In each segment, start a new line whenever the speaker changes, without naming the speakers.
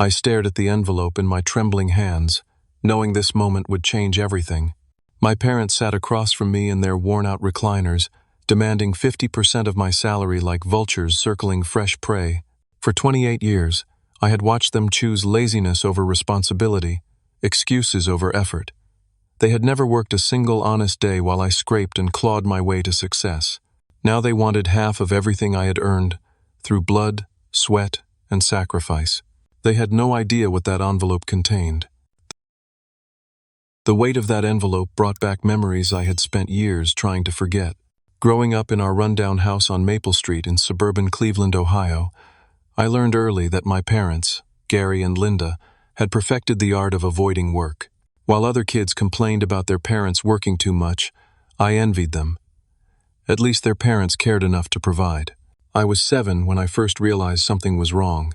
I stared at the envelope in my trembling hands, knowing this moment would change everything. My parents sat across from me in their worn-out recliners, demanding 50% of my salary like vultures circling fresh prey. For 28 years, I had watched them choose laziness over responsibility, excuses over effort. They had never worked a single honest day while I scraped and clawed my way to success. Now they wanted half of everything I had earned, through blood, sweat, and sacrifice. They had no idea what that envelope contained. The weight of that envelope brought back memories I had spent years trying to forget. Growing up in our rundown house on Maple Street in suburban Cleveland, Ohio, I learned early that my parents, Gary and Linda, had perfected the art of avoiding work. While other kids complained about their parents working too much, I envied them. At least their parents cared enough to provide. I was 7 when I first realized something was wrong.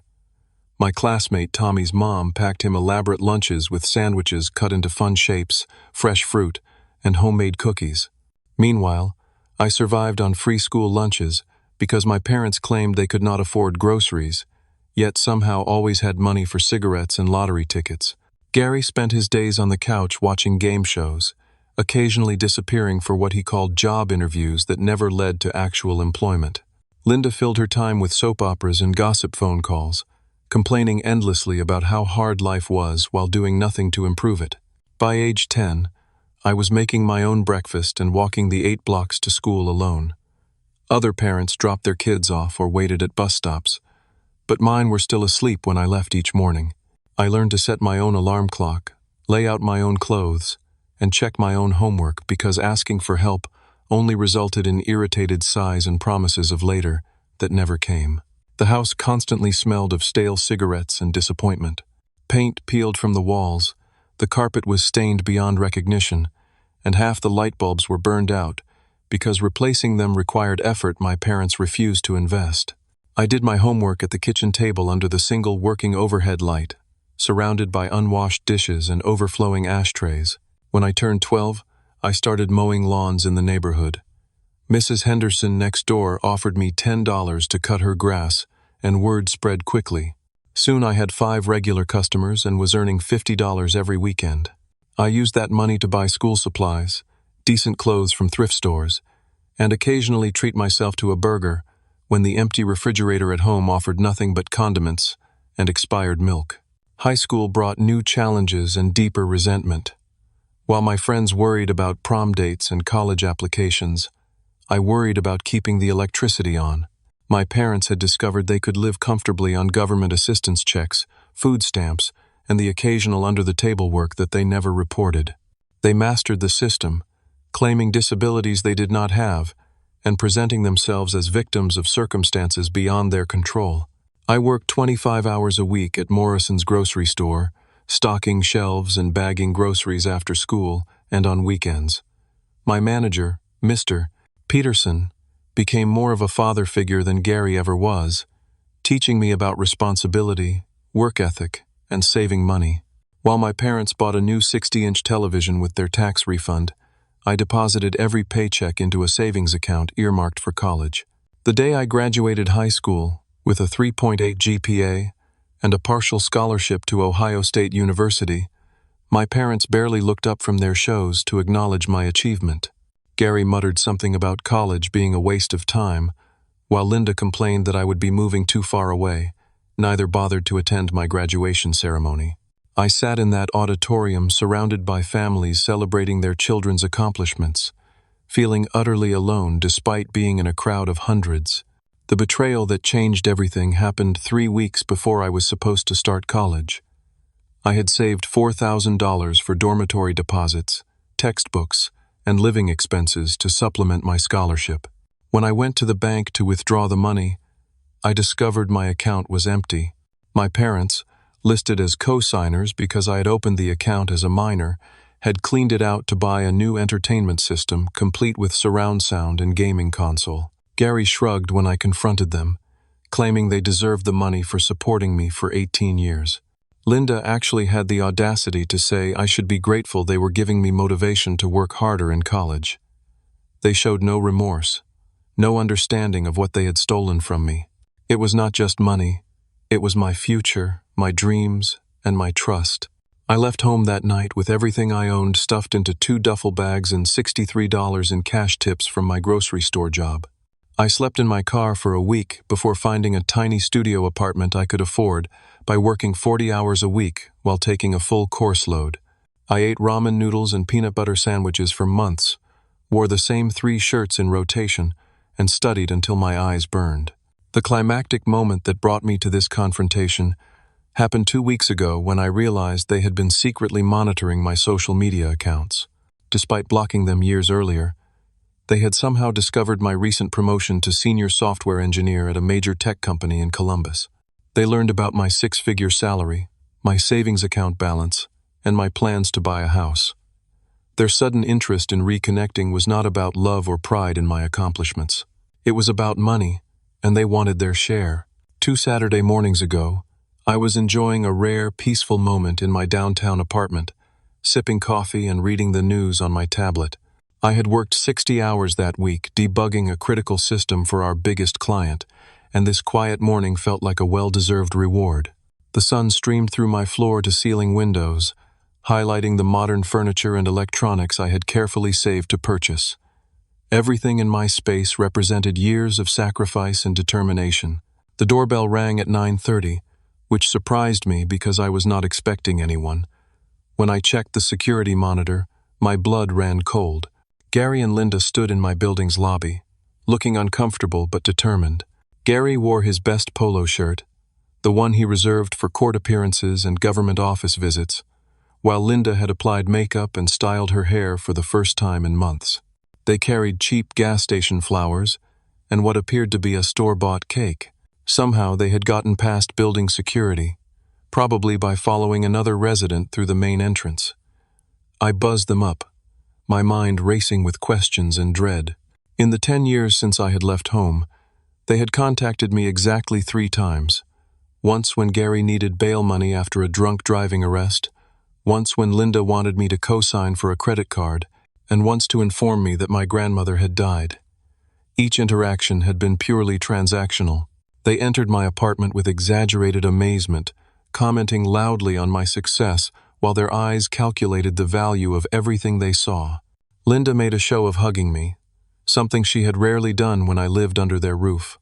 My classmate Tommy's mom packed him elaborate lunches with sandwiches cut into fun shapes, fresh fruit, and homemade cookies. Meanwhile, I survived on free school lunches because my parents claimed they could not afford groceries, yet somehow always had money for cigarettes and lottery tickets. Gary spent his days on the couch watching game shows, occasionally disappearing for what he called job interviews that never led to actual employment. Linda filled her time with soap operas and gossip phone calls, complaining endlessly about how hard life was while doing nothing to improve it. By age 10, I was making my own breakfast and walking the 8 blocks to school alone. Other parents dropped their kids off or waited at bus stops, but mine were still asleep when I left each morning. I learned to set my own alarm clock, lay out my own clothes, and check my own homework because asking for help only resulted in irritated sighs and promises of later that never came. The house constantly smelled of stale cigarettes and disappointment. Paint peeled from the walls, the carpet was stained beyond recognition, and half the light bulbs were burned out because replacing them required effort my parents refused to invest. I did my homework at the kitchen table under the single working overhead light, surrounded by unwashed dishes and overflowing ashtrays. When I turned 12, I started mowing lawns in the neighborhood. Mrs. Henderson next door offered me $10 to cut her grass, and word spread quickly. Soon I had 5 regular customers and was earning $50 every weekend. I used that money to buy school supplies, decent clothes from thrift stores, and occasionally treat myself to a burger when the empty refrigerator at home offered nothing but condiments and expired milk. High school brought new challenges and deeper resentment. While my friends worried about prom dates and college applications, I worried about keeping the electricity on. My parents had discovered they could live comfortably on government assistance checks, food stamps, and the occasional under-the-table work that they never reported. They mastered the system, claiming disabilities they did not have, and presenting themselves as victims of circumstances beyond their control. I worked 25 hours a week at Morrison's grocery store, stocking shelves and bagging groceries after school and on weekends. My manager, Mr. Peterson, became more of a father figure than Gary ever was, teaching me about responsibility, work ethic, and saving money. While my parents bought a new 60-inch television with their tax refund, I deposited every paycheck into a savings account earmarked for college. The day I graduated high school, with a 3.8 GPA and a partial scholarship to Ohio State University, my parents barely looked up from their shows to acknowledge my achievement. Gary muttered something about college being a waste of time, while Linda complained that I would be moving too far away. Neither bothered to attend my graduation ceremony. I sat in that auditorium surrounded by families celebrating their children's accomplishments, feeling utterly alone despite being in a crowd of hundreds. The betrayal that changed everything happened 3 weeks before I was supposed to start college. I had saved $4,000 for dormitory deposits, textbooks, and living expenses to supplement my scholarship. When I went to the bank to withdraw the money, I discovered my account was empty. My parents, listed as co-signers because I had opened the account as a minor, had cleaned it out to buy a new entertainment system complete with surround sound and gaming console. Gary shrugged when I confronted them, claiming they deserved the money for supporting me for 18 years. Linda actually had the audacity to say I should be grateful they were giving me motivation to work harder in college. They showed no remorse, no understanding of what they had stolen from me. It was not just money, It was my future, my dreams, and my trust. I left home that night with everything I owned stuffed into 2 duffel bags and $63 in cash tips from my grocery store job. I slept in my car for a week before finding a tiny studio apartment I could afford by working 40 hours a week while taking a full course load. I ate ramen noodles and peanut butter sandwiches for months, wore the same 3 shirts in rotation, and studied until my eyes burned. The climactic moment that brought me to this confrontation happened 2 weeks ago when I realized they had been secretly monitoring my social media accounts. Despite blocking them years earlier, they had somehow discovered my recent promotion to senior software engineer at a major tech company in Columbus. They learned about my 6-figure salary, my savings account balance, and my plans to buy a house. Their sudden interest in reconnecting was not about love or pride in my accomplishments. It was about money, and they wanted their share. 2 Saturday mornings ago, I was enjoying a rare, peaceful moment in my downtown apartment, sipping coffee and reading the news on my tablet. I had worked 60 hours that week debugging a critical system for our biggest client, and this quiet morning felt like a well-deserved reward. The sun streamed through my floor-to-ceiling windows, highlighting the modern furniture and electronics I had carefully saved to purchase. Everything in my space represented years of sacrifice and determination. The doorbell rang at 9:30, which surprised me because I was not expecting anyone. When I checked the security monitor, my blood ran cold. Gary and Linda stood in my building's lobby, looking uncomfortable but determined. Gary wore his best polo shirt, the one he reserved for court appearances and government office visits, while Linda had applied makeup and styled her hair for the first time in months. They carried cheap gas station flowers and what appeared to be a store-bought cake. Somehow they had gotten past building security, probably by following another resident through the main entrance. I buzzed them up, my mind racing with questions and dread. In the 10 years since I had left home, they had contacted me exactly 3 times. Once when Gary needed bail money after a drunk driving arrest, once when Linda wanted me to co-sign for a credit card, and once to inform me that my grandmother had died. Each interaction had been purely transactional. They entered my apartment with exaggerated amazement, commenting loudly on my success while their eyes calculated the value of everything they saw. Linda made a show of hugging me, something she had rarely done when I lived under their roof,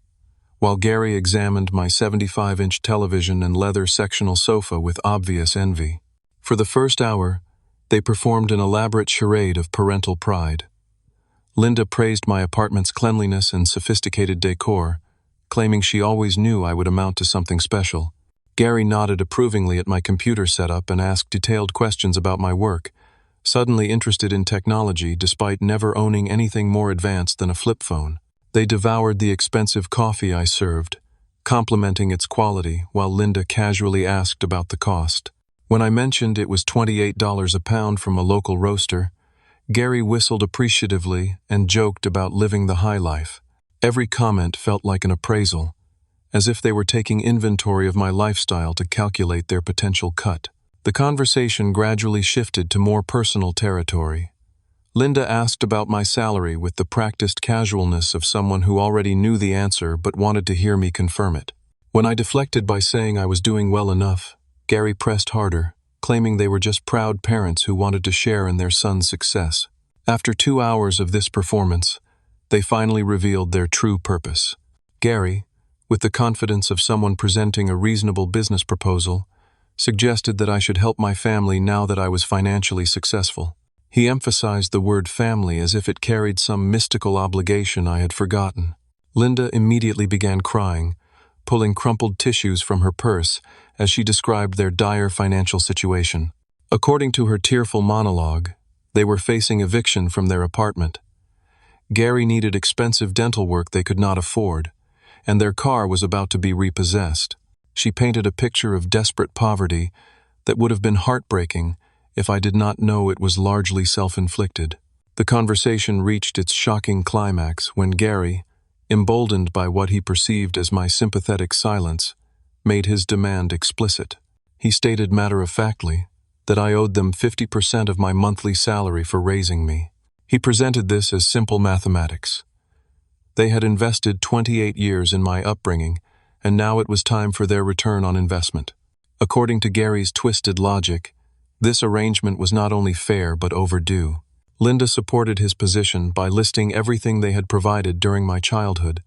while Gary examined my 75-inch television and leather sectional sofa with obvious envy. For the first hour, they performed an elaborate charade of parental pride. Linda praised my apartment's cleanliness and sophisticated decor, claiming she always knew I would amount to something special. Gary nodded approvingly at my computer setup and asked detailed questions about my work, suddenly interested in technology despite never owning anything more advanced than a flip phone. They devoured the expensive coffee I served, complimenting its quality while Linda casually asked about the cost. When I mentioned it was $28 a pound from a local roaster, Gary whistled appreciatively and joked about living the high life. Every comment felt like an appraisal, as if they were taking inventory of my lifestyle to calculate their potential cut. The conversation gradually shifted to more personal territory. Linda asked about my salary with the practiced casualness of someone who already knew the answer but wanted to hear me confirm it. When I deflected by saying I was doing well enough, Gary pressed harder, claiming they were just proud parents who wanted to share in their son's success. After 2 hours of this performance, they finally revealed their true purpose. Gary, with the confidence of someone presenting a reasonable business proposal, suggested that I should help my family now that I was financially successful. He emphasized the word family as if it carried some mystical obligation I had forgotten. Linda immediately began crying, pulling crumpled tissues from her purse as she described their dire financial situation. According to her tearful monologue, they were facing eviction from their apartment. Gary needed expensive dental work they could not afford, and their car was about to be repossessed. She painted a picture of desperate poverty that would have been heartbreaking if I did not know it was largely self-inflicted. The conversation reached its shocking climax when Gary, emboldened by what he perceived as my sympathetic silence, made his demand explicit. He stated matter-of-factly that I owed them 50% of my monthly salary for raising me. He presented this as simple mathematics. They had invested 28 years in my upbringing, and now it was time for their return on investment. According to Gary's twisted logic, this arrangement was not only fair but overdue. Linda supported his position by listing everything they had provided during my childhood,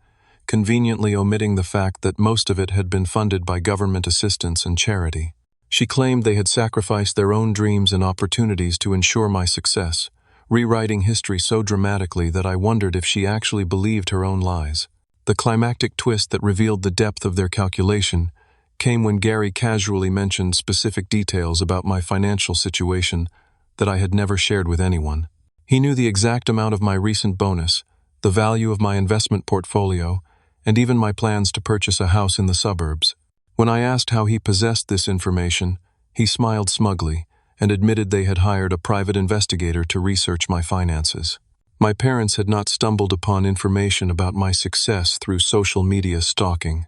conveniently omitting the fact that most of it had been funded by government assistance and charity. She claimed they had sacrificed their own dreams and opportunities to ensure my success, rewriting history so dramatically that I wondered if she actually believed her own lies. The climactic twist that revealed the depth of their calculation came when Gary casually mentioned specific details about my financial situation that I had never shared with anyone. He knew the exact amount of my recent bonus, the value of my investment portfolio, and even my plans to purchase a house in the suburbs. When I asked how he possessed this information, he smiled smugly and admitted they had hired a private investigator to research my finances. My parents had not stumbled upon information about my success through social media stalking.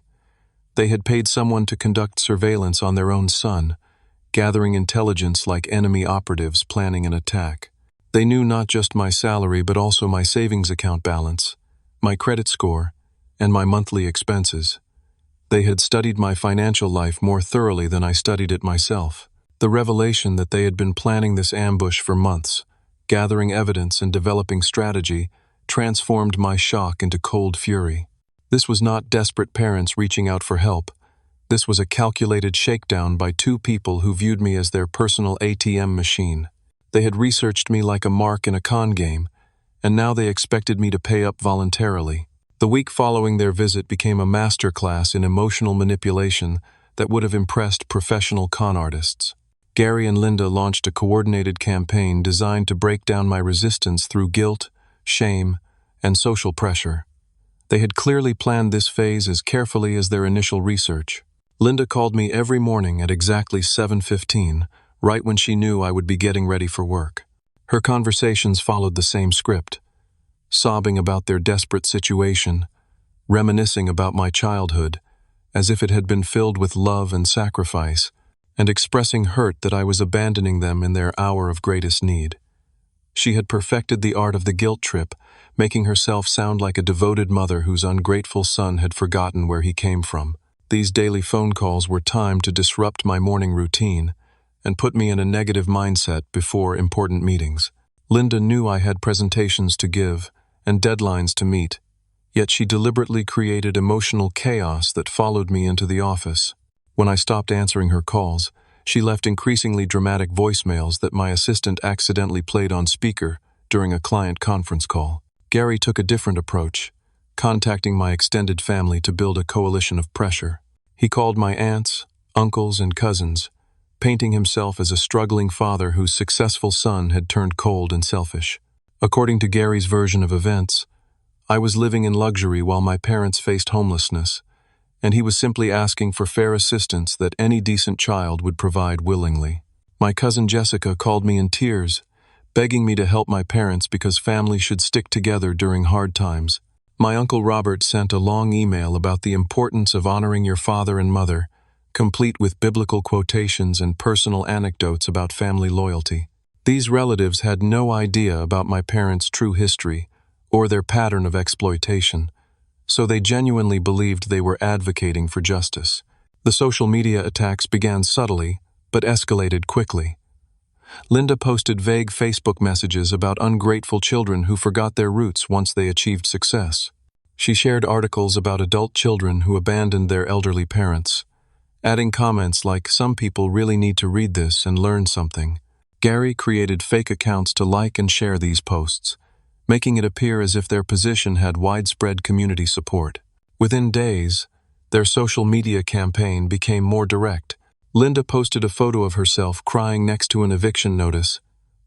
They had paid someone to conduct surveillance on their own son, gathering intelligence like enemy operatives planning an attack. They knew not just my salary but also my savings account balance, my credit score, and my monthly expenses. They had studied my financial life more thoroughly than I studied it myself. The revelation that they had been planning this ambush for months, gathering evidence and developing strategy, transformed my shock into cold fury. This was not desperate parents reaching out for help. This was a calculated shakedown by two people who viewed me as their personal ATM machine. They had researched me like a mark in a con game, and now they expected me to pay up voluntarily. The week following their visit became a masterclass in emotional manipulation that would have impressed professional con artists. Gary and Linda launched a coordinated campaign designed to break down my resistance through guilt, shame, and social pressure. They had clearly planned this phase as carefully as their initial research. Linda called me every morning at exactly 7:15, right when she knew I would be getting ready for work. Her conversations followed the same script, sobbing about their desperate situation, reminiscing about my childhood, as if it had been filled with love and sacrifice, and expressing hurt that I was abandoning them in their hour of greatest need. She had perfected the art of the guilt trip, making herself sound like a devoted mother whose ungrateful son had forgotten where he came from. These daily phone calls were timed to disrupt my morning routine and put me in a negative mindset before important meetings. Linda knew I had presentations to give and deadlines to meet, yet she deliberately created emotional chaos that followed me into the office. When I stopped answering her calls, she left increasingly dramatic voicemails that my assistant accidentally played on speaker during a client conference call. Gary took a different approach, contacting my extended family to build a coalition of pressure. He called my aunts, uncles, and cousins, painting himself as a struggling father whose successful son had turned cold and selfish. According to Gary's version of events, I was living in luxury while my parents faced homelessness, and he was simply asking for fair assistance that any decent child would provide willingly. My cousin Jessica called me in tears, begging me to help my parents because family should stick together during hard times. My uncle Robert sent a long email about the importance of honoring your father and mother, complete with biblical quotations and personal anecdotes about family loyalty. These relatives had no idea about my parents' true history or their pattern of exploitation, so they genuinely believed they were advocating for justice. The social media attacks began subtly, but escalated quickly. Linda posted vague Facebook messages about ungrateful children who forgot their roots once they achieved success. She shared articles about adult children who abandoned their elderly parents, adding comments like, "Some people really need to read this and learn something." Gary created fake accounts to like and share these posts, making it appear as if their position had widespread community support. Within days, their social media campaign became more direct. Linda posted a photo of herself crying next to an eviction notice,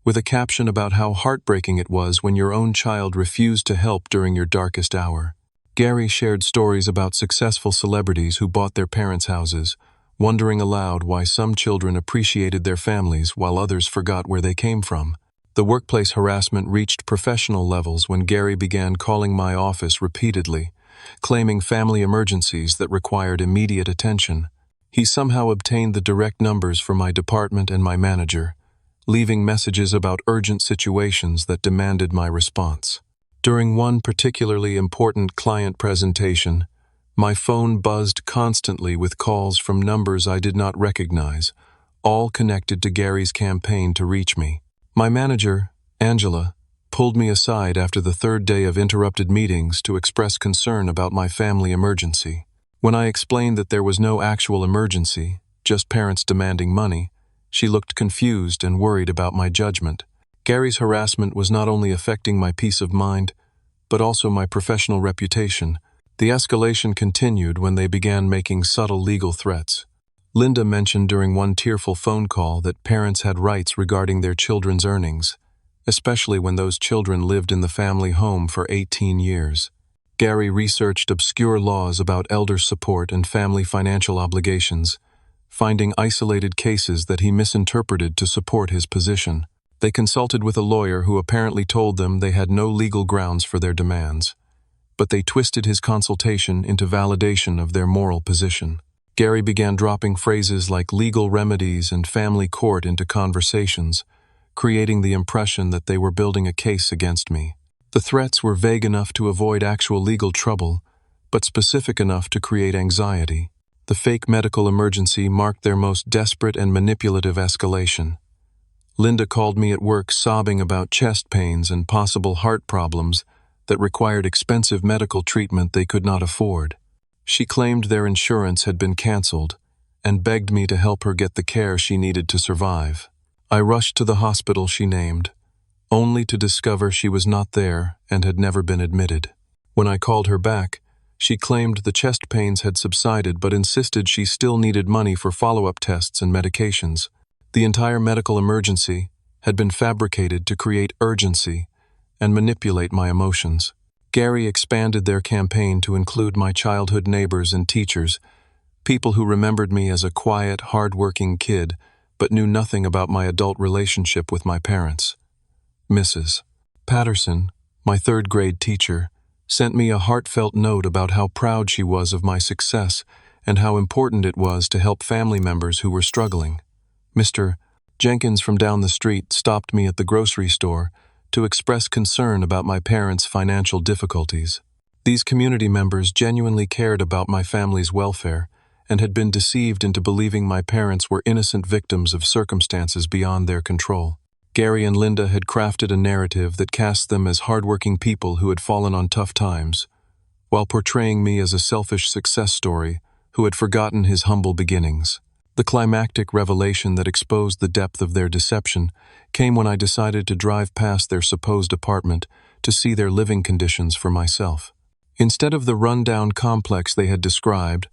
with a caption about how heartbreaking it was when your own child refused to help during your darkest hour. Gary shared stories about successful celebrities who bought their parents' houses, wondering aloud why some children appreciated their families while others forgot where they came from. The workplace harassment reached professional levels when Gary began calling my office repeatedly, claiming family emergencies that required immediate attention. He somehow obtained the direct numbers for my department and my manager, leaving messages about urgent situations that demanded my response. During one particularly important client presentation, My phone buzzed constantly with calls from numbers I did not recognize, all connected to Gary's campaign to reach me. My manager, Angela, pulled me aside after the third day of interrupted meetings to express concern about my family emergency. When I explained that there was no actual emergency, just parents demanding money, she looked confused and worried about my judgment. Gary's harassment was not only affecting my peace of mind, but also my professional reputation. The escalation continued when they began making subtle legal threats. Linda mentioned during one tearful phone call that parents had rights regarding their children's earnings, especially when those children lived in the family home for 18 years. Gary researched obscure laws about elder support and family financial obligations, finding isolated cases that he misinterpreted to support his position. They consulted with a lawyer who apparently told them they had no legal grounds for their demands, but they twisted his consultation into validation of their moral position. Gary began dropping phrases like legal remedies and family court into conversations, creating the impression that they were building a case against me. The threats were vague enough to avoid actual legal trouble, but specific enough to create anxiety. The fake medical emergency marked their most desperate and manipulative escalation. Linda called me at work sobbing about chest pains and possible heart problems that required expensive medical treatment they could not afford. She claimed their insurance had been canceled and begged me to help her get the care she needed to survive. I rushed to the hospital she named, only to discover she was not there and had never been admitted. When I called her back, she claimed the chest pains had subsided but insisted she still needed money for follow-up tests and medications. The entire medical emergency had been fabricated to create urgency and manipulate my emotions. Gary expanded their campaign to include my childhood neighbors and teachers, people who remembered me as a quiet, hard-working kid, but knew nothing about my adult relationship with my parents. Mrs. Patterson, my third-grade teacher, sent me a heartfelt note about how proud she was of my success and how important it was to help family members who were struggling. Mr. Jenkins from down the street stopped me at the grocery store to express concern about my parents' financial difficulties. These community members genuinely cared about my family's welfare and had been deceived into believing my parents were innocent victims of circumstances beyond their control. Gary and Linda had crafted a narrative that cast them as hardworking people who had fallen on tough times, while portraying me as a selfish success story who had forgotten his humble beginnings. The climactic revelation that exposed the depth of their deception came when I decided to drive past their supposed apartment to see their living conditions for myself. Instead of the rundown complex they had described,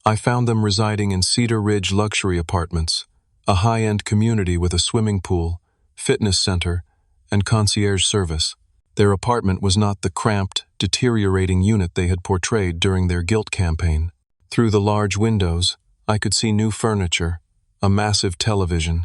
I found them residing in Cedar Ridge luxury apartments, a high-end community with a swimming pool, fitness center, and concierge service. Their apartment was not the cramped, deteriorating unit they had portrayed during their guilt campaign. Through the large windows, I could see new furniture, a massive television,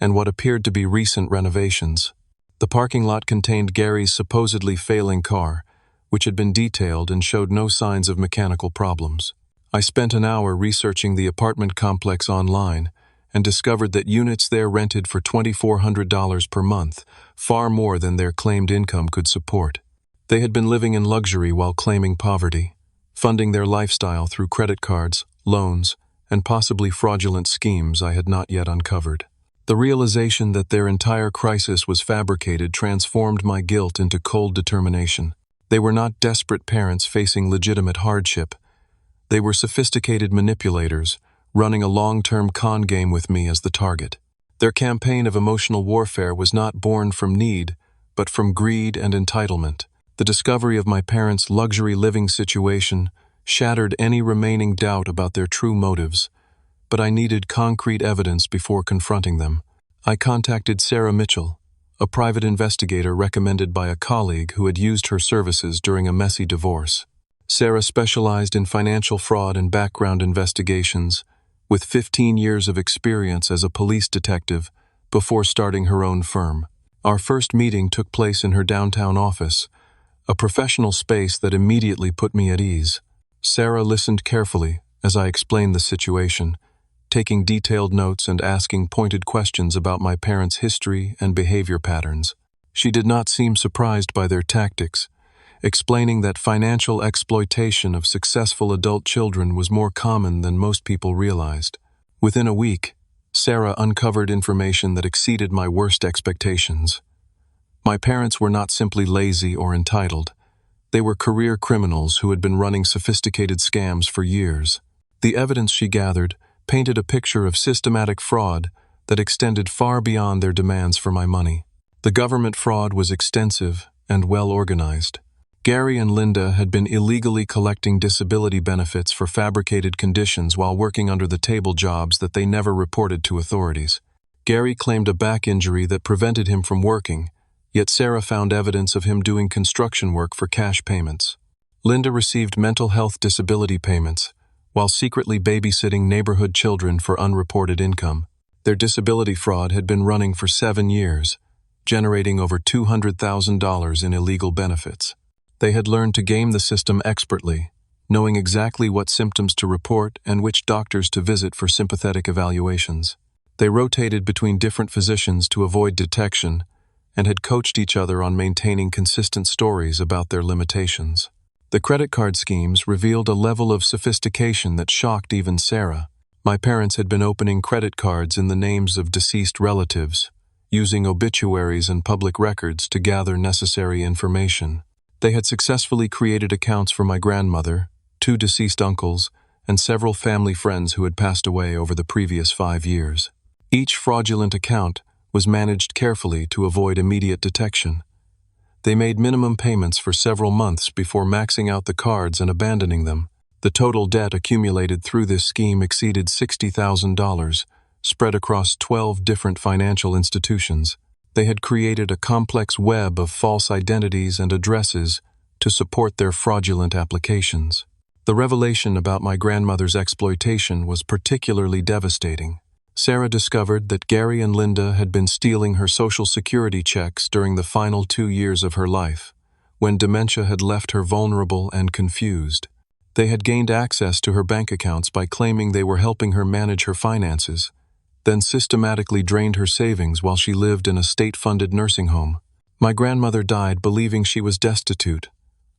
and what appeared to be recent renovations. The parking lot contained Gary's supposedly failing car, which had been detailed and showed no signs of mechanical problems. I spent an hour researching the apartment complex online and discovered that units there rented for $2,400 per month, far more than their claimed income could support. They had been living in luxury while claiming poverty, funding their lifestyle through credit cards, loans, and possibly fraudulent schemes I had not yet uncovered. The realization that their entire crisis was fabricated transformed my guilt into cold determination. They were not desperate parents facing legitimate hardship. They were sophisticated manipulators, running a long-term con game with me as the target. Their campaign of emotional warfare was not born from need, but from greed and entitlement. The discovery of my parents' luxury living situation shattered any remaining doubt about their true motives, but I needed concrete evidence before confronting them. I contacted Sarah Mitchell, a private investigator recommended by a colleague who had used her services during a messy divorce. Sarah specialized in financial fraud and background investigations, with 15 years of experience as a police detective before starting her own firm. Our first meeting took place in her downtown office, a professional space that immediately put me at ease. Sarah listened carefully as I explained the situation, taking detailed notes and asking pointed questions about my parents' history and behavior patterns. She did not seem surprised by their tactics, explaining that financial exploitation of successful adult children was more common than most people realized. Within a week, Sarah uncovered information that exceeded my worst expectations. My parents were not simply lazy or entitled. They were career criminals who had been running sophisticated scams for years. The evidence she gathered painted a picture of systematic fraud that extended far beyond their demands for my money. The government fraud was extensive and well organized. Gary and Linda had been illegally collecting disability benefits for fabricated conditions while working under-the-table jobs that they never reported to authorities. Gary claimed a back injury that prevented him from working, yet Sarah found evidence of him doing construction work for cash payments. Linda received mental health disability payments, while secretly babysitting neighborhood children for unreported income. Their disability fraud had been running for 7 years, generating over $200,000 in illegal benefits. They had learned to game the system expertly, knowing exactly what symptoms to report and which doctors to visit for sympathetic evaluations. They rotated between different physicians to avoid detection and had coached each other on maintaining consistent stories about their limitations. The credit card schemes revealed a level of sophistication that shocked even Sarah. My parents had been opening credit cards in the names of deceased relatives, using obituaries and public records to gather necessary information. They had successfully created accounts for my grandmother, 2 deceased uncles, and several family friends who had passed away over the previous 5 years. Each fraudulent account was managed carefully to avoid immediate detection. They made minimum payments for several months before maxing out the cards and abandoning them. The total debt accumulated through this scheme exceeded $60,000, spread across 12 different financial institutions. They had created a complex web of false identities and addresses to support their fraudulent applications. The revelation about my grandmother's exploitation was particularly devastating. Sarah discovered that Gary and Linda had been stealing her Social Security checks during the final 2 years of her life, when dementia had left her vulnerable and confused. They had gained access to her bank accounts by claiming they were helping her manage her finances, then systematically drained her savings while she lived in a state-funded nursing home. My grandmother died believing she was destitute,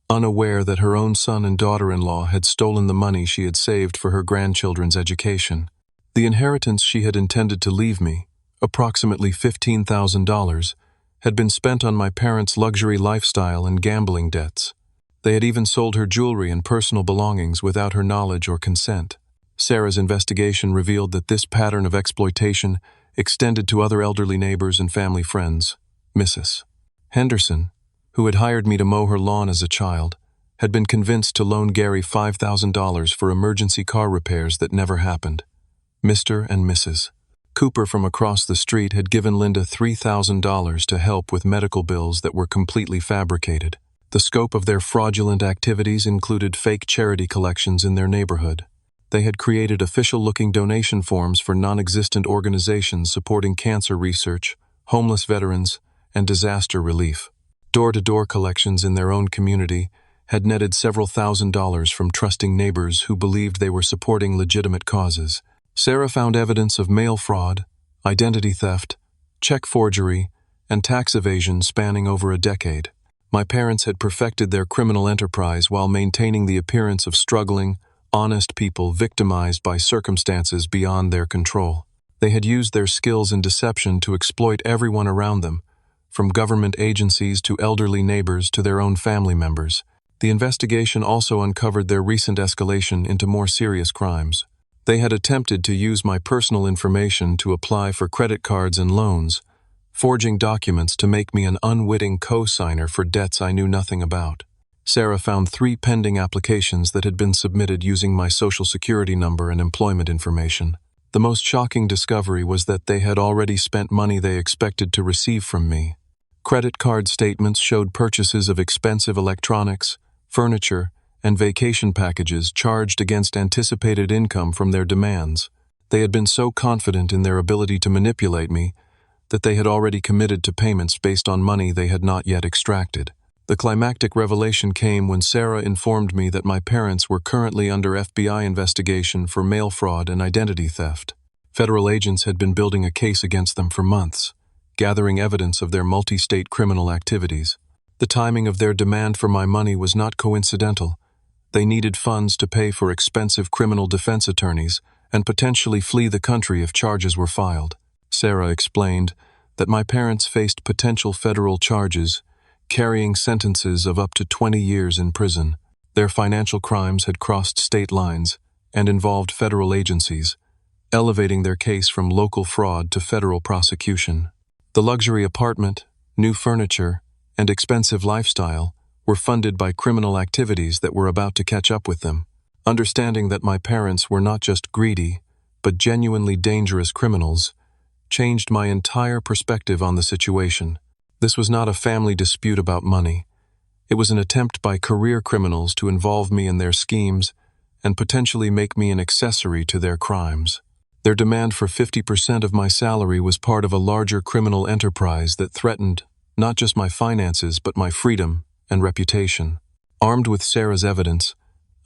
unaware that her own son and daughter-in-law had stolen the money she had saved for her grandchildren's education. The inheritance she had intended to leave me, approximately $15,000, had been spent on my parents' luxury lifestyle and gambling debts. They had even sold her jewelry and personal belongings without her knowledge or consent. Sarah's investigation revealed that this pattern of exploitation extended to other elderly neighbors and family friends. Mrs. Henderson, who had hired me to mow her lawn as a child, had been convinced to loan Gary $5,000 for emergency car repairs that never happened. Mr. and Mrs. Cooper from across the street had given Linda $3,000 to help with medical bills that were completely fabricated. The scope of their fraudulent activities included fake charity collections in their neighborhood. They had created official-looking donation forms for non-existent organizations supporting cancer research, homeless veterans, and disaster relief. Door-to-door collections in their own community had netted several $1,000s from trusting neighbors who believed they were supporting legitimate causes. Sarah found evidence of mail fraud, identity theft, check forgery, and tax evasion spanning over a decade. My parents had perfected their criminal enterprise while maintaining the appearance of struggling, honest people victimized by circumstances beyond their control. They had used their skills in deception to exploit everyone around them, from government agencies to elderly neighbors to their own family members. The investigation also uncovered their recent escalation into more serious crimes. They had attempted to use my personal information to apply for credit cards and loans, forging documents to make me an unwitting co-signer for debts I knew nothing about. Sarah found 3 pending applications that had been submitted using my Social Security number and employment information. The most shocking discovery was that they had already spent money they expected to receive from me. Credit card statements showed purchases of expensive electronics, furniture, and vacation packages charged against anticipated income from their demands. They had been so confident in their ability to manipulate me that they had already committed to payments based on money they had not yet extracted. The climactic revelation came when Sarah informed me that my parents were currently under FBI investigation for mail fraud and identity theft. Federal agents had been building a case against them for months, gathering evidence of their multi-state criminal activities. The timing of their demand for my money was not coincidental. They needed funds to pay for expensive criminal defense attorneys and potentially flee the country if charges were filed. Sarah explained that my parents faced potential federal charges, carrying sentences of up to 20 years in prison. Their financial crimes had crossed state lines and involved federal agencies, elevating their case from local fraud to federal prosecution. The luxury apartment, new furniture, and expensive lifestyle were funded by criminal activities that were about to catch up with them. Understanding that my parents were not just greedy, but genuinely dangerous criminals, changed my entire perspective on the situation. This was not a family dispute about money. It was an attempt by career criminals to involve me in their schemes and potentially make me an accessory to their crimes. Their demand for 50% of my salary was part of a larger criminal enterprise that threatened not just my finances but my freedom and reputation. Armed with Sarah's evidence,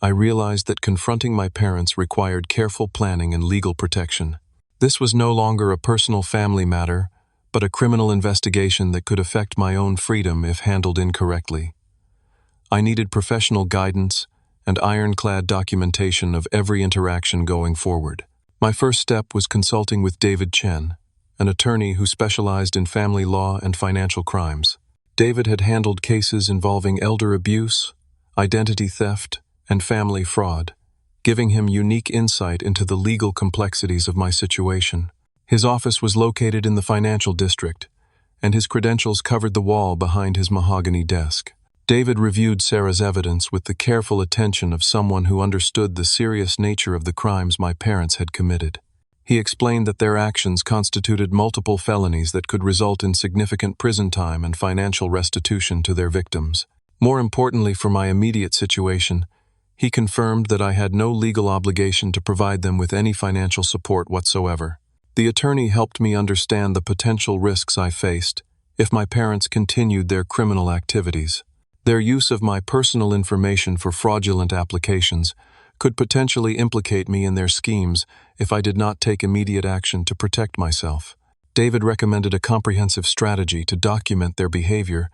I realized that confronting my parents required careful planning and legal protection. This was no longer a personal family matter, but a criminal investigation that could affect my own freedom if handled incorrectly. I needed professional guidance and ironclad documentation of every interaction going forward. My first step was consulting with David Chen, an attorney who specialized in family law and financial crimes. David had handled cases involving elder abuse, identity theft, and family fraud, giving him unique insight into the legal complexities of my situation. His office was located in the financial district, and his credentials covered the wall behind his mahogany desk. David reviewed Sarah's evidence with the careful attention of someone who understood the serious nature of the crimes my parents had committed. He explained that their actions constituted multiple felonies that could result in significant prison time and financial restitution to their victims. More importantly for my immediate situation, he confirmed that I had no legal obligation to provide them with any financial support whatsoever. The attorney helped me understand the potential risks I faced if my parents continued their criminal activities. Their use of my personal information for fraudulent applications could potentially implicate me in their schemes if I did not take immediate action to protect myself. David recommended a comprehensive strategy to document their behavior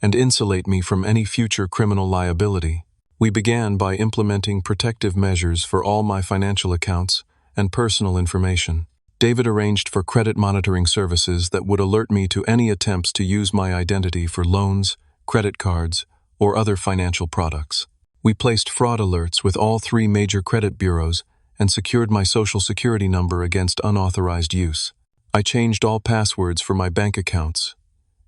and insulate me from any future criminal liability. We began by implementing protective measures for all my financial accounts and personal information. David arranged for credit monitoring services that would alert me to any attempts to use my identity for loans, credit cards, or other financial products. We placed fraud alerts with all 3 major credit bureaus and secured my social security number against unauthorized use. I changed all passwords for my bank accounts,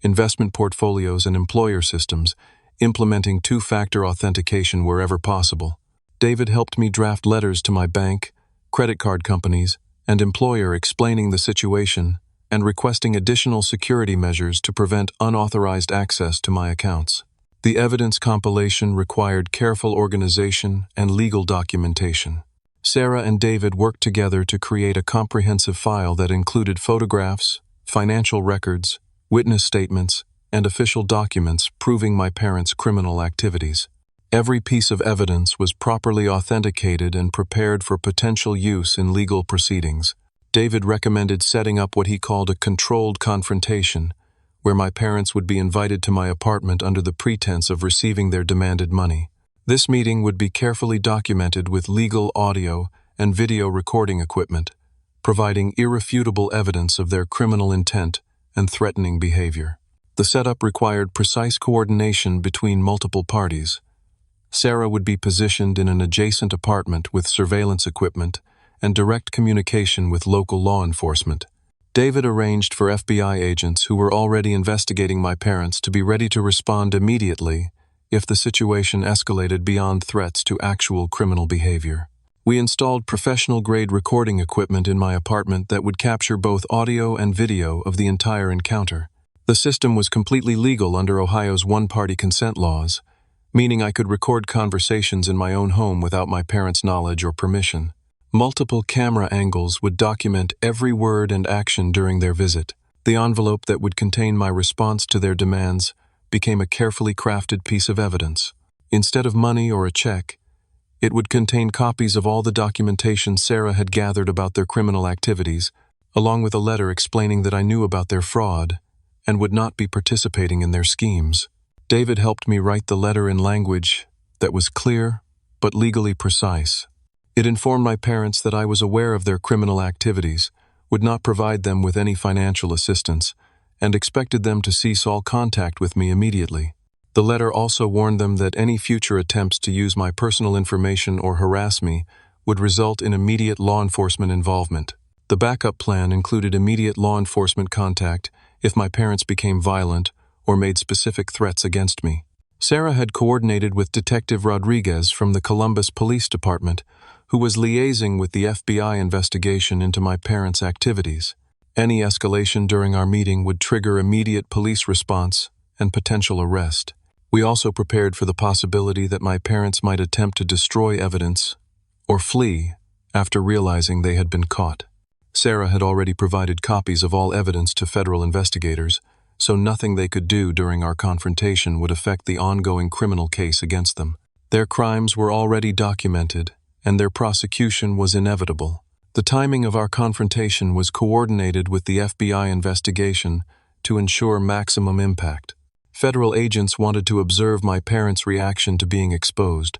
investment portfolios, and employer systems, implementing 2-factor authentication wherever possible. David helped me draft letters to my bank, credit card companies, and employer explaining the situation and requesting additional security measures to prevent unauthorized access to my accounts. The evidence compilation required careful organization and legal documentation. Sarah and David worked together to create a comprehensive file that included photographs, financial records, witness statements, and official documents proving my parents' criminal activities. Every piece of evidence was properly authenticated and prepared for potential use in legal proceedings. David recommended setting up what he called a controlled confrontation, where my parents would be invited to my apartment under the pretense of receiving their demanded money. This meeting would be carefully documented with legal audio and video recording equipment, providing irrefutable evidence of their criminal intent and threatening behavior. The setup required precise coordination between multiple parties. Sarah would be positioned in an adjacent apartment with surveillance equipment and direct communication with local law enforcement. David arranged for FBI agents who were already investigating my parents to be ready to respond immediately if the situation escalated beyond threats to actual criminal behavior. We installed professional-grade recording equipment in my apartment that would capture both audio and video of the entire encounter. The system was completely legal under Ohio's one-party consent laws, meaning I could record conversations in my own home without my parents' knowledge or permission. Multiple camera angles would document every word and action during their visit. The envelope that would contain my response to their demands became a carefully crafted piece of evidence. Instead of money or a check, it would contain copies of all the documentation Sarah had gathered about their criminal activities, along with a letter explaining that I knew about their fraud and would not be participating in their schemes. David helped me write the letter in language that was clear but legally precise. It informed my parents that I was aware of their criminal activities, would not provide them with any financial assistance, and expected them to cease all contact with me immediately. The letter also warned them that any future attempts to use my personal information or harass me would result in immediate law enforcement involvement. The backup plan included immediate law enforcement contact if my parents became violent or made specific threats against me. Sarah had coordinated with Detective Rodriguez from the Columbus Police Department, who was liaising with the FBI investigation into my parents' activities. Any escalation during our meeting would trigger immediate police response and potential arrest. We also prepared for the possibility that my parents might attempt to destroy evidence or flee after realizing they had been caught. Sarah had already provided copies of all evidence to federal investigators, so nothing they could do during our confrontation would affect the ongoing criminal case against them. Their crimes were already documented, and their prosecution was inevitable. The timing of our confrontation was coordinated with the FBI investigation to ensure maximum impact. Federal agents wanted to observe my parents' reaction to being exposed,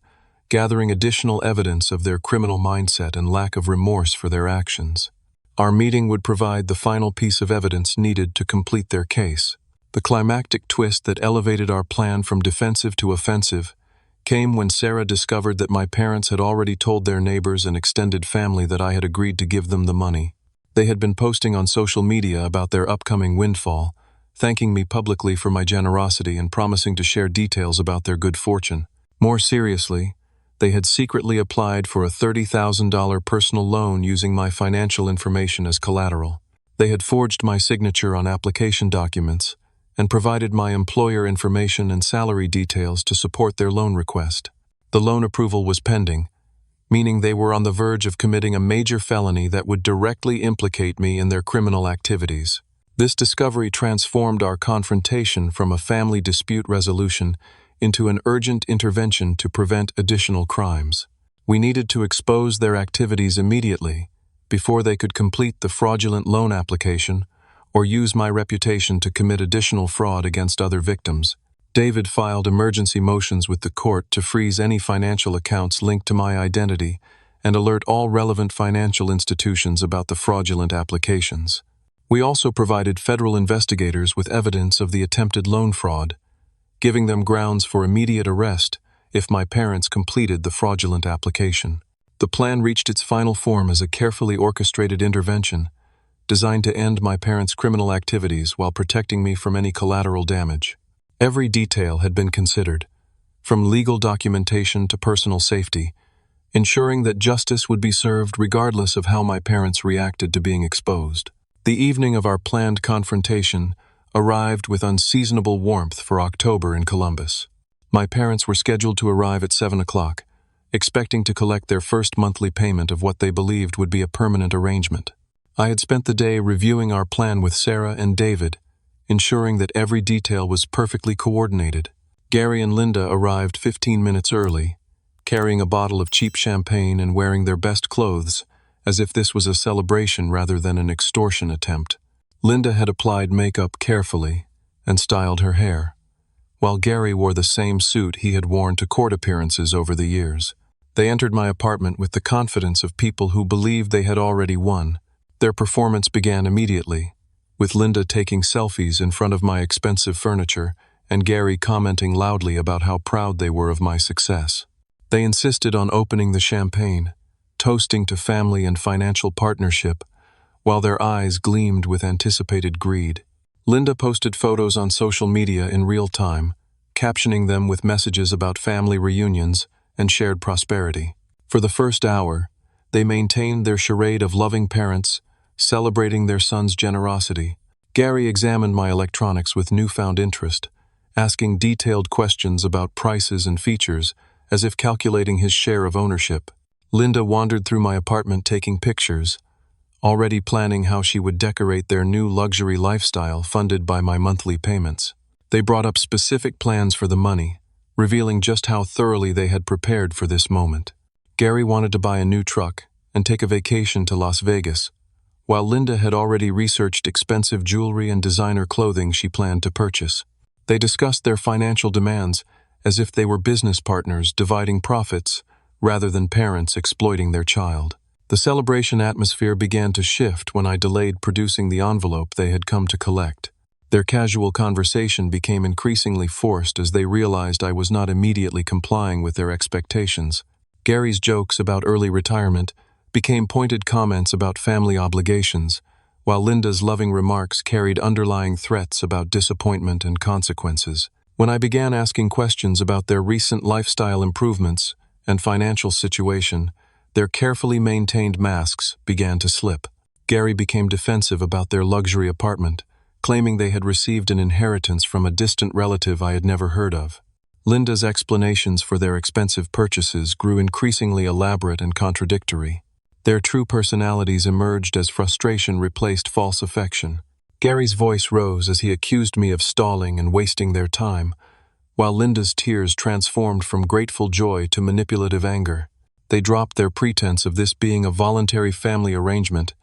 gathering additional evidence of their criminal mindset and lack of remorse for their actions. Our meeting would provide the final piece of evidence needed to complete their case. The climactic twist that elevated our plan from defensive to offensive came when Sarah discovered that my parents had already told their neighbors and extended family that I had agreed to give them the money. They had been posting on social media about their upcoming windfall, thanking me publicly for my generosity and promising to share details about their good fortune. More seriously, they had secretly applied for a $30,000 personal loan using my financial information as collateral. They had forged my signature on application documents and provided my employer information and salary details to support their loan request. The loan approval was pending, meaning they were on the verge of committing a major felony that would directly implicate me in their criminal activities. This discovery transformed our confrontation from a family dispute resolution into an urgent intervention to prevent additional crimes. We needed to expose their activities immediately, before they could complete the fraudulent loan application or use my reputation to commit additional fraud against other victims. David filed emergency motions with the court to freeze any financial accounts linked to my identity and alert all relevant financial institutions about the fraudulent applications. We also provided federal investigators with evidence of the attempted loan fraud, giving them grounds for immediate arrest if my parents completed the fraudulent application. The plan reached its final form as a carefully orchestrated intervention designed to end my parents' criminal activities while protecting me from any collateral damage. Every detail had been considered, from legal documentation to personal safety, ensuring that justice would be served regardless of how my parents reacted to being exposed. The evening of our planned confrontation arrived with unseasonable warmth for October in Columbus. My parents were scheduled to arrive at 7 o'clock, expecting to collect their first monthly payment of what they believed would be a permanent arrangement. I had spent the day reviewing our plan with Sarah and David, ensuring that every detail was perfectly coordinated. Gary and Linda arrived 15 minutes early, carrying a bottle of cheap champagne and wearing their best clothes, as if this was a celebration rather than an extortion attempt. Linda had applied makeup carefully and styled her hair, while Gary wore the same suit he had worn to court appearances over the years. They entered my apartment with the confidence of people who believed they had already won. Their performance began immediately, with Linda taking selfies in front of my expensive furniture and Gary commenting loudly about how proud they were of my success. They insisted on opening the champagne, toasting to family and financial partnership, while their eyes gleamed with anticipated greed. Linda posted photos on social media in real time, captioning them with messages about family reunions and shared prosperity. For the first hour, they maintained their charade of loving parents, celebrating their son's generosity. Gary examined my electronics with newfound interest, asking detailed questions about prices and features, as if calculating his share of ownership. Linda wandered through my apartment taking pictures, already planning how she would decorate their new luxury lifestyle funded by my monthly payments. They brought up specific plans for the money, revealing just how thoroughly they had prepared for this moment. Gary wanted to buy a new truck and take a vacation to Las Vegas, while Linda had already researched expensive jewelry and designer clothing she planned to purchase. They discussed their financial demands as if they were business partners dividing profits rather than parents exploiting their child. The celebration atmosphere began to shift when I delayed producing the envelope they had come to collect. Their casual conversation became increasingly forced as they realized I was not immediately complying with their expectations. Gary's jokes about early retirement became pointed comments about family obligations, while Linda's loving remarks carried underlying threats about disappointment and consequences. When I began asking questions about their recent lifestyle improvements and financial situation, their carefully maintained masks began to slip. Gary became defensive about their luxury apartment, claiming they had received an inheritance from a distant relative I had never heard of. Linda's explanations for their expensive purchases grew increasingly elaborate and contradictory. Their true personalities emerged as frustration replaced false affection. Gary's voice rose as he accused me of stalling and wasting their time, while Linda's tears transformed from grateful joy to manipulative anger. They dropped their pretense of this being a voluntary family arrangement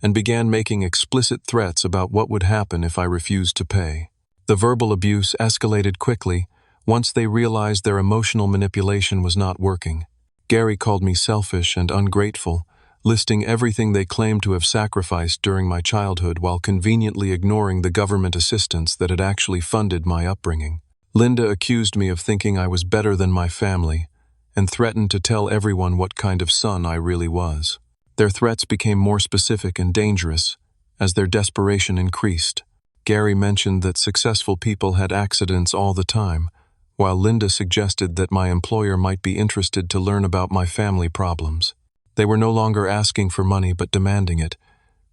and began making explicit threats about what would happen if I refused to pay. The verbal abuse escalated quickly once they realized their emotional manipulation was not working. Gary called me selfish and ungrateful, listing everything they claimed to have sacrificed during my childhood while conveniently ignoring the government assistance that had actually funded my upbringing. Linda accused me of thinking I was better than my family and threatened to tell everyone what kind of son I really was. Their threats became more specific and dangerous as their desperation increased. Gary mentioned that successful people had accidents all the time, while Linda suggested that my employer might be interested to learn about my family problems. They were no longer asking for money but demanding it,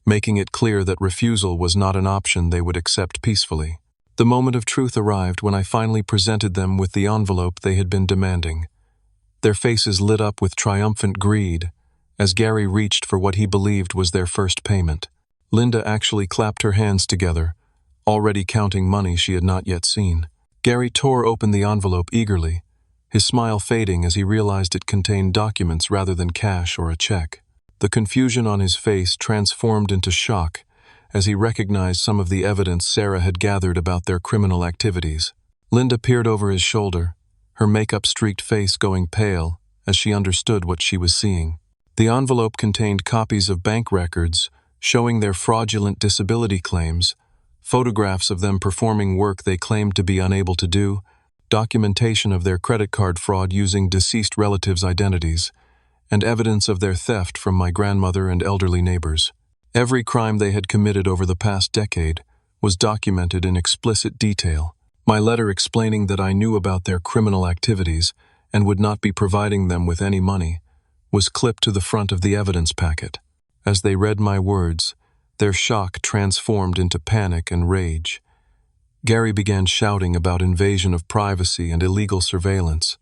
making it clear that refusal was not an option they would accept peacefully. The moment of truth arrived when I finally presented them with the envelope they had been demanding. Their faces lit up with triumphant greed as Gary reached for what he believed was their first payment. Linda actually clapped her hands together, already counting money she had not yet seen. Gary tore open the envelope eagerly, his smile fading as he realized it contained documents rather than cash or a check. The confusion on his face transformed into shock as he recognized some of the evidence Sarah had gathered about their criminal activities. Linda peered over his shoulder, her makeup-streaked face going pale as she understood what she was seeing. The envelope contained copies of bank records showing their fraudulent disability claims, photographs of them performing work they claimed to be unable to do, documentation of their credit card fraud using deceased relatives' identities, and evidence of their theft from my grandmother and elderly neighbors. Every crime they had committed over the past decade was documented in explicit detail. My letter explaining that I knew about their criminal activities and would not be providing them with any money was clipped to the front of the evidence packet. As they read my words, their shock transformed into panic and rage. Gary began shouting about invasion of privacy and illegal surveillance,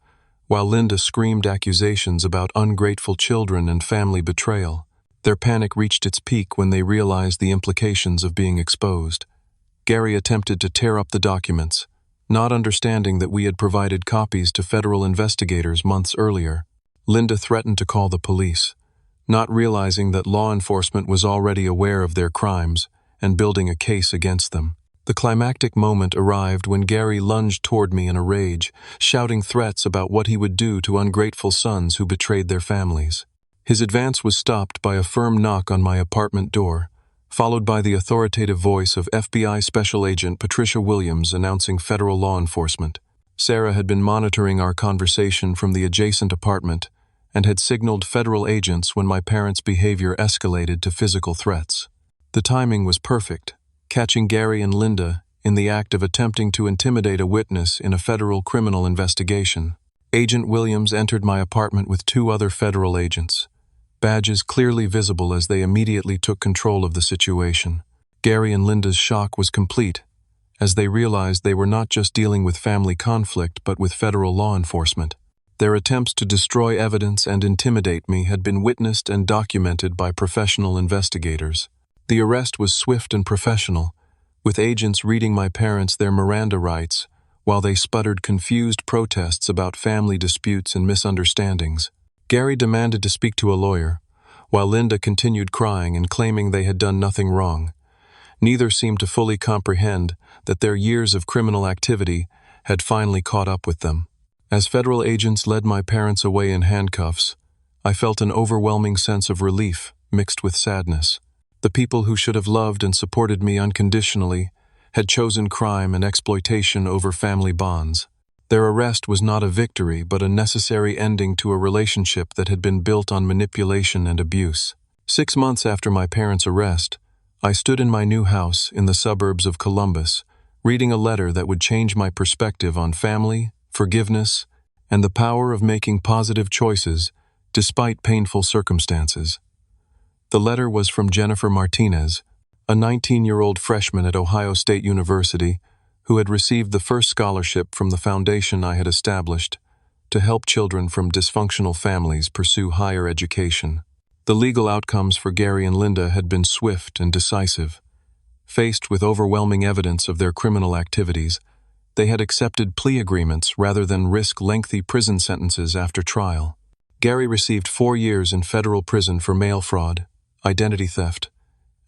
while Linda screamed accusations about ungrateful children and family betrayal. Their panic reached its peak when they realized the implications of being exposed. Gary attempted to tear up the documents, not understanding that we had provided copies to federal investigators months earlier. Linda threatened to call the police, not realizing that law enforcement was already aware of their crimes and building a case against them. The climactic moment arrived when Gary lunged toward me in a rage, shouting threats about what he would do to ungrateful sons who betrayed their families. His advance was stopped by a firm knock on my apartment door, followed by the authoritative voice of FBI Special Agent Patricia Williams announcing federal law enforcement. Sarah had been monitoring our conversation from the adjacent apartment and had signaled federal agents when my parents' behavior escalated to physical threats. The timing was perfect, catching Gary and Linda in the act of attempting to intimidate a witness in a federal criminal investigation. Agent Williams entered my apartment with 2 other federal agents, badges clearly visible as they immediately took control of the situation. Gary and Linda's shock was complete as they realized they were not just dealing with family conflict but with federal law enforcement. Their attempts to destroy evidence and intimidate me had been witnessed and documented by professional investigators. The arrest was swift and professional, with agents reading my parents their Miranda rights while they sputtered confused protests about family disputes and misunderstandings. Gary demanded to speak to a lawyer, while Linda continued crying and claiming they had done nothing wrong. Neither seemed to fully comprehend that their years of criminal activity had finally caught up with them. As federal agents led my parents away in handcuffs, I felt an overwhelming sense of relief mixed with sadness. The people who should have loved and supported me unconditionally had chosen crime and exploitation over family bonds. Their arrest was not a victory, but a necessary ending to a relationship that had been built on manipulation and abuse. 6 months after my parents' arrest, I stood in my new house in the suburbs of Columbus, reading a letter that would change my perspective on family, forgiveness, and the power of making positive choices despite painful circumstances. The letter was from Jennifer Martinez, a 19-year-old freshman at Ohio State University who had received the first scholarship from the foundation I had established to help children from dysfunctional families pursue higher education. The legal outcomes for Gary and Linda had been swift and decisive. Faced with overwhelming evidence of their criminal activities, they had accepted plea agreements rather than risk lengthy prison sentences after trial. Gary received 4 years in federal prison for mail fraud, identity theft,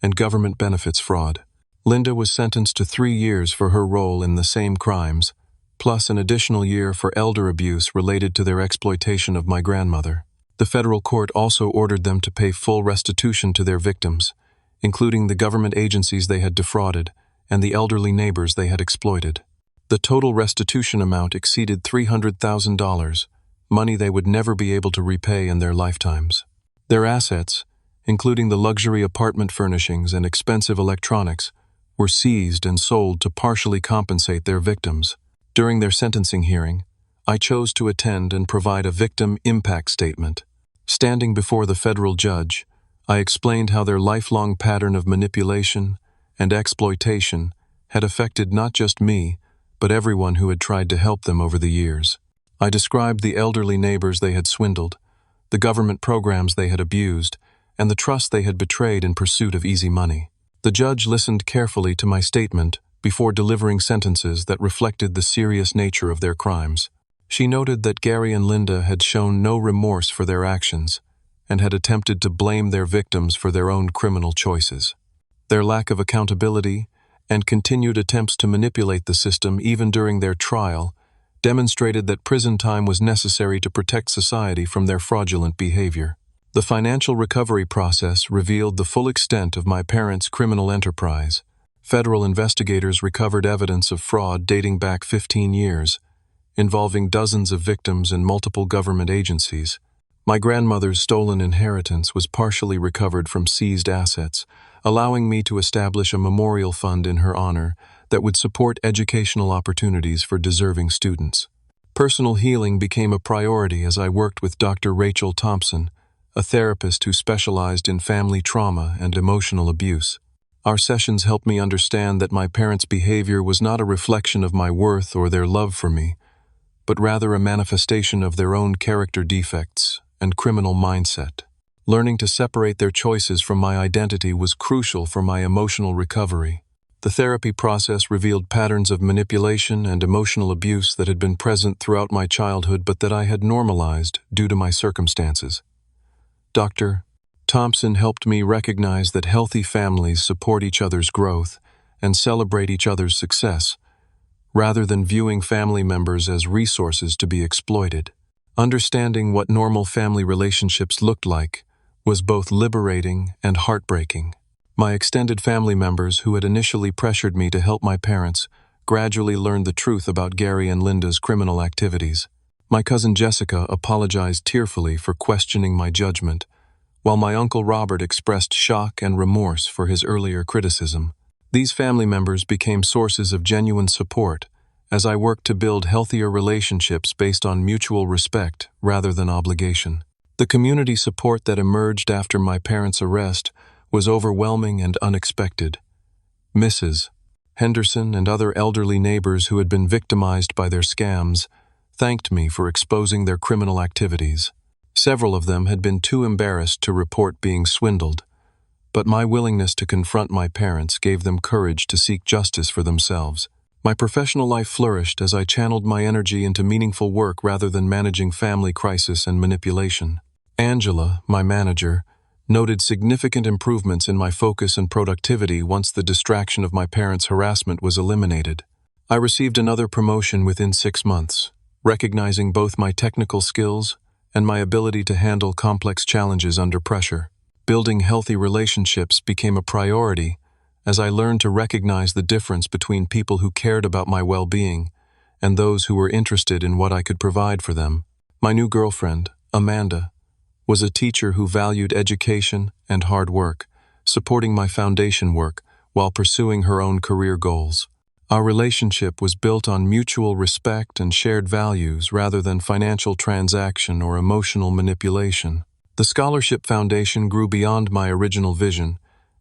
and government benefits fraud. Linda was sentenced to 3 years for her role in the same crimes, plus an additional year for elder abuse related to their exploitation of my grandmother. The federal court also ordered them to pay full restitution to their victims, including the government agencies they had defrauded and the elderly neighbors they had exploited. The total restitution amount exceeded $300,000, money they would never be able to repay in their lifetimes. Their assets, including the luxury apartment furnishings and expensive electronics, were seized and sold to partially compensate their victims. During their sentencing hearing, I chose to attend and provide a victim impact statement. Standing before the federal judge, I explained how their lifelong pattern of manipulation and exploitation had affected not just me, but everyone who had tried to help them over the years. I described the elderly neighbors they had swindled, the government programs they had abused, and the trust they had betrayed in pursuit of easy money. The judge listened carefully to my statement before delivering sentences that reflected the serious nature of their crimes. She noted that Gary and Linda had shown no remorse for their actions and had attempted to blame their victims for their own criminal choices. Their lack of accountability and continued attempts to manipulate the system even during their trial demonstrated that prison time was necessary to protect society from their fraudulent behavior. The financial recovery process revealed the full extent of my parents' criminal enterprise. Federal investigators recovered evidence of fraud dating back 15 years, involving dozens of victims and multiple government agencies. My grandmother's stolen inheritance was partially recovered from seized assets, allowing me to establish a memorial fund in her honor that would support educational opportunities for deserving students. Personal healing became a priority as I worked with Dr. Rachel Thompson, a therapist who specialized in family trauma and emotional abuse. Our sessions helped me understand that my parents' behavior was not a reflection of my worth or their love for me, but rather a manifestation of their own character defects and criminal mindset. Learning to separate their choices from my identity was crucial for my emotional recovery. The therapy process revealed patterns of manipulation and emotional abuse that had been present throughout my childhood but that I had normalized due to my circumstances. Dr. Thompson helped me recognize that healthy families support each other's growth and celebrate each other's success, rather than viewing family members as resources to be exploited. Understanding what normal family relationships looked like was both liberating and heartbreaking. My extended family members, who had initially pressured me to help my parents, gradually learned the truth about Gary and Linda's criminal activities. My cousin Jessica apologized tearfully for questioning my judgment, while my uncle Robert expressed shock and remorse for his earlier criticism. These family members became sources of genuine support as I worked to build healthier relationships based on mutual respect rather than obligation. The community support that emerged after my parents' arrest was overwhelming and unexpected. Mrs. Henderson and other elderly neighbors who had been victimized by their scams thanked me for exposing their criminal activities. Several of them had been too embarrassed to report being swindled, but my willingness to confront my parents gave them courage to seek justice for themselves. My professional life flourished as I channeled my energy into meaningful work rather than managing family crisis and manipulation. Angela, my manager, noted significant improvements in my focus and productivity once the distraction of my parents' harassment was eliminated. I received another promotion within 6 months, recognizing both my technical skills and my ability to handle complex challenges under pressure. Building healthy relationships became a priority as I learned to recognize the difference between people who cared about my well-being and those who were interested in what I could provide for them. My new girlfriend, Amanda, was a teacher who valued education and hard work, supporting my foundation work while pursuing her own career goals. Our relationship was built on mutual respect and shared values rather than financial transaction or emotional manipulation. The scholarship foundation grew beyond my original vision,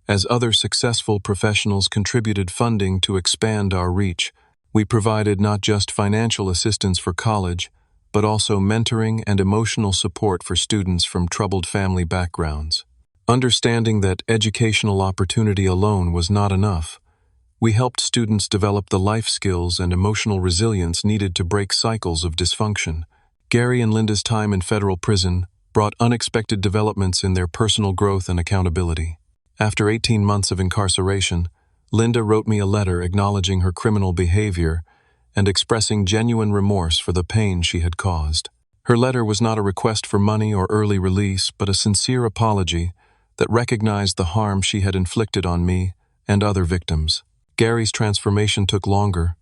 as other successful professionals contributed funding to expand our reach. We provided not just financial assistance for college, but also mentoring and emotional support for students from troubled family backgrounds. Understanding that educational opportunity alone was not enough, we helped students develop the life skills and emotional resilience needed to break cycles of dysfunction. Gary and Linda's time in federal prison brought unexpected developments in their personal growth and accountability. After 18 months of incarceration, Linda wrote me a letter acknowledging her criminal behavior and expressing genuine remorse for the pain she had caused. Her letter was not a request for money or early release, but a sincere apology that recognized the harm she had inflicted on me and other victims. Gary's transformation took longer,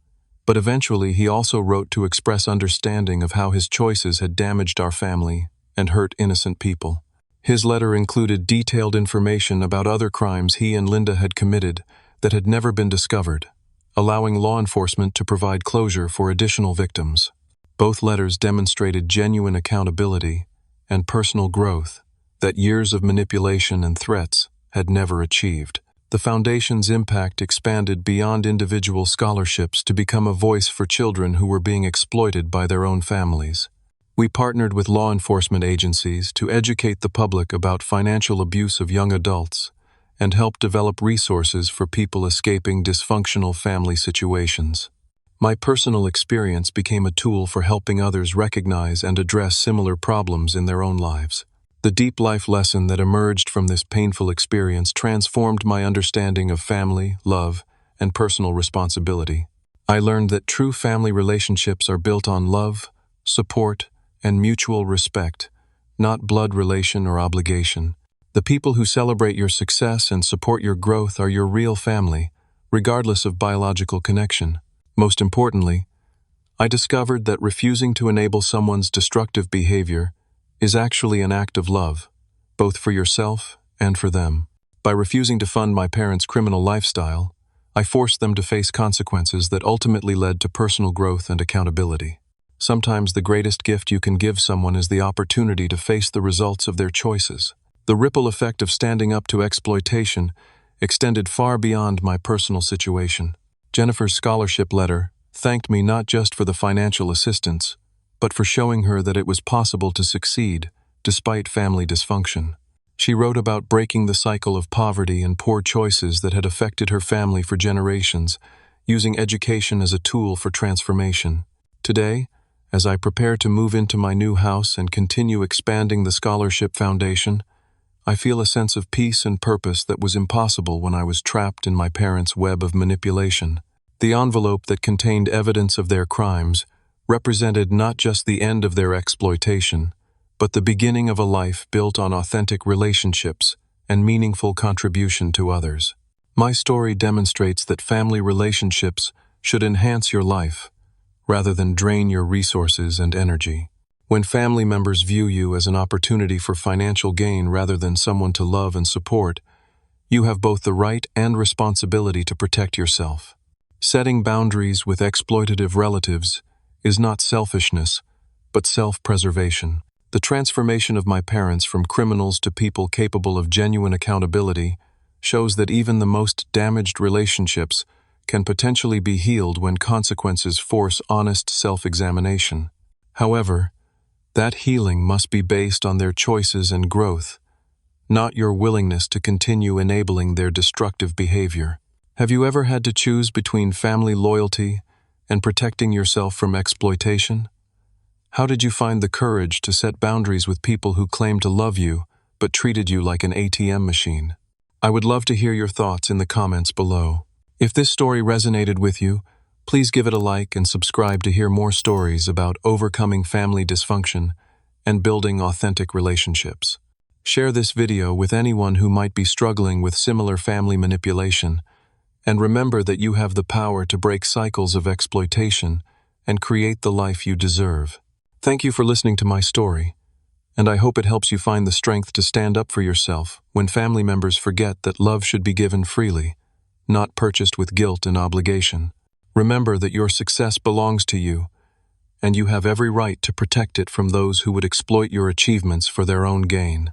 but eventually he also wrote to express understanding of how his choices had damaged our family and hurt innocent people. His letter included detailed information about other crimes he and Linda had committed that had never been discovered, allowing law enforcement to provide closure for additional victims. Both letters demonstrated genuine accountability and personal growth that years of manipulation and threats had never achieved. The foundation's impact expanded beyond individual scholarships to become a voice for children who were being exploited by their own families. We partnered with law enforcement agencies to educate the public about financial abuse of young adults and help develop resources for people escaping dysfunctional family situations. My personal experience became a tool for helping others recognize and address similar problems in their own lives. The deep life lesson that emerged from this painful experience transformed my understanding of family, love, and personal responsibility. I learned that true family relationships are built on love, support, and mutual respect, not blood relation or obligation. The people who celebrate your success and support your growth are your real family, regardless of biological connection. Most importantly, I discovered that refusing to enable someone's destructive behavior is actually an act of love, both for yourself and for them. By refusing to fund my parents' criminal lifestyle, I forced them to face consequences that ultimately led to personal growth and accountability. Sometimes the greatest gift you can give someone is the opportunity to face the results of their choices. The ripple effect of standing up to exploitation extended far beyond my personal situation. Jennifer's scholarship letter thanked me not just for the financial assistance, but for showing her that it was possible to succeed despite family dysfunction. She wrote about breaking the cycle of poverty and poor choices that had affected her family for generations, using education as a tool for transformation. Today, as I prepare to move into my new house and continue expanding the Scholarship Foundation, I feel a sense of peace and purpose that was impossible when I was trapped in my parents' web of manipulation. The envelope that contained evidence of their crimes represented not just the end of their exploitation, but the beginning of a life built on authentic relationships and meaningful contribution to others. My story demonstrates that family relationships should enhance your life, rather than drain your resources and energy. When family members view you as an opportunity for financial gain rather than someone to love and support, you have both the right and responsibility to protect yourself. Setting boundaries with exploitative relatives is not selfishness, but self-preservation. The transformation of my parents from criminals to people capable of genuine accountability shows that even the most damaged relationships can potentially be healed when consequences force honest self-examination. However, that healing must be based on their choices and growth, not your willingness to continue enabling their destructive behavior. Have you ever had to choose between family loyalty and protecting yourself from exploitation? How did you find the courage to set boundaries with people who claim to love you but treated you like an ATM machine. I would love to hear your thoughts in the comments below. If this story resonated with you, please give it a like and subscribe to hear more stories about overcoming family dysfunction and building authentic relationships. Share this video with anyone who might be struggling with similar family manipulation, and remember that you have the power to break cycles of exploitation and create the life you deserve. Thank you for listening to my story, and I hope it helps you find the strength to stand up for yourself when family members forget that love should be given freely, not purchased with guilt and obligation. Remember that your success belongs to you, and you have every right to protect it from those who would exploit your achievements for their own gain.